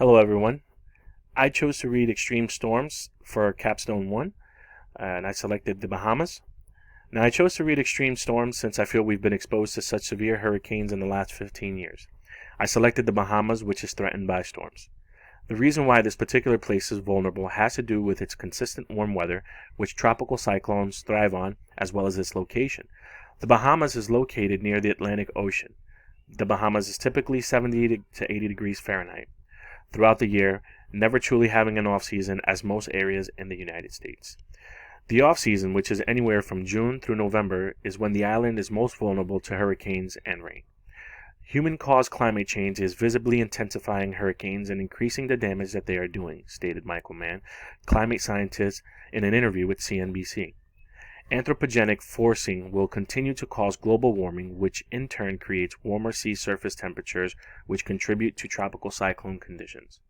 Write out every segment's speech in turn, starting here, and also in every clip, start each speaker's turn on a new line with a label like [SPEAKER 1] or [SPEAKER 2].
[SPEAKER 1] Hello, everyone. I chose to read Extreme Storms for Capstone 1, and I selected the Bahamas. Now, I chose to read Extreme Storms since I feel we've been exposed to such severe hurricanes in the last 15 years. I selected the Bahamas, which is threatened by storms. The reason why this particular place is vulnerable has to do with its consistent warm weather, which tropical cyclones thrive on, as well as its location. The Bahamas is located near the Atlantic Ocean. The Bahamas is typically 70 to 80 degrees Fahrenheit throughout the year, never truly having an off-season as most areas in the United States. The off-season, which is anywhere from June through November, is when the island is most vulnerable to hurricanes and rain. Human-caused climate change is visibly intensifying hurricanes and increasing the damage that they are doing, stated Michael Mann, climate scientist, in an interview with CNBC. Anthropogenic forcing will continue to cause global warming, which in turn creates warmer sea surface temperatures, which contribute to tropical cyclone conditions.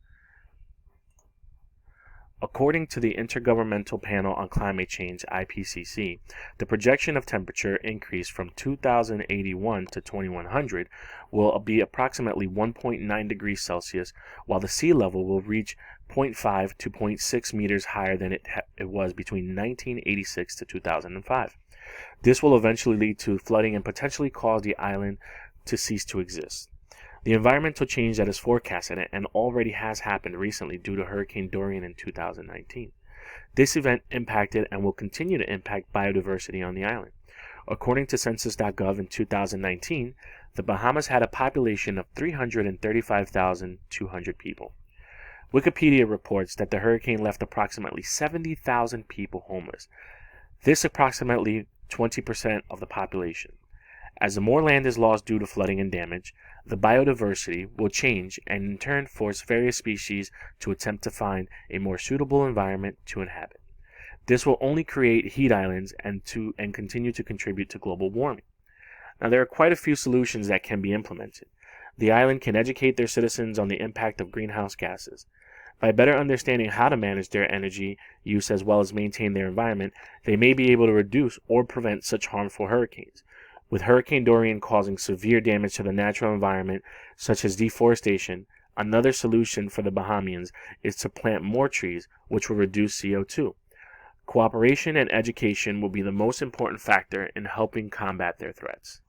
[SPEAKER 1] According to the Intergovernmental Panel on Climate Change (IPCC), the projection of temperature increase from 2081 to 2100 will be approximately 1.9 degrees Celsius, while the sea level will reach 0.5 to 0.6 meters higher than it was between 1986 to 2005. This will eventually lead to flooding and potentially cause the island to cease to exist. The environmental change that is forecasted and already has happened recently due to Hurricane Dorian in 2019. This event impacted and will continue to impact biodiversity on the island. According to Census.gov in 2019, the Bahamas had a population of 335,200 people. Wikipedia reports that the hurricane left approximately 70,000 people homeless. This approximately 20% of the population. As more land is lost due to flooding and damage, the biodiversity will change and in turn force various species to attempt to find a more suitable environment to inhabit. This will only create heat islands and continue to contribute to global warming. Now, there are quite a few solutions that can be implemented. The island can educate their citizens on the impact of greenhouse gases. By better understanding how to manage their energy use as well as maintain their environment, they may be able to reduce or prevent such harmful hurricanes. With Hurricane Dorian causing severe damage to the natural environment, such as deforestation, another solution for the Bahamians is to plant more trees, which will reduce CO2. Cooperation and education will be the most important factor in helping combat their threats.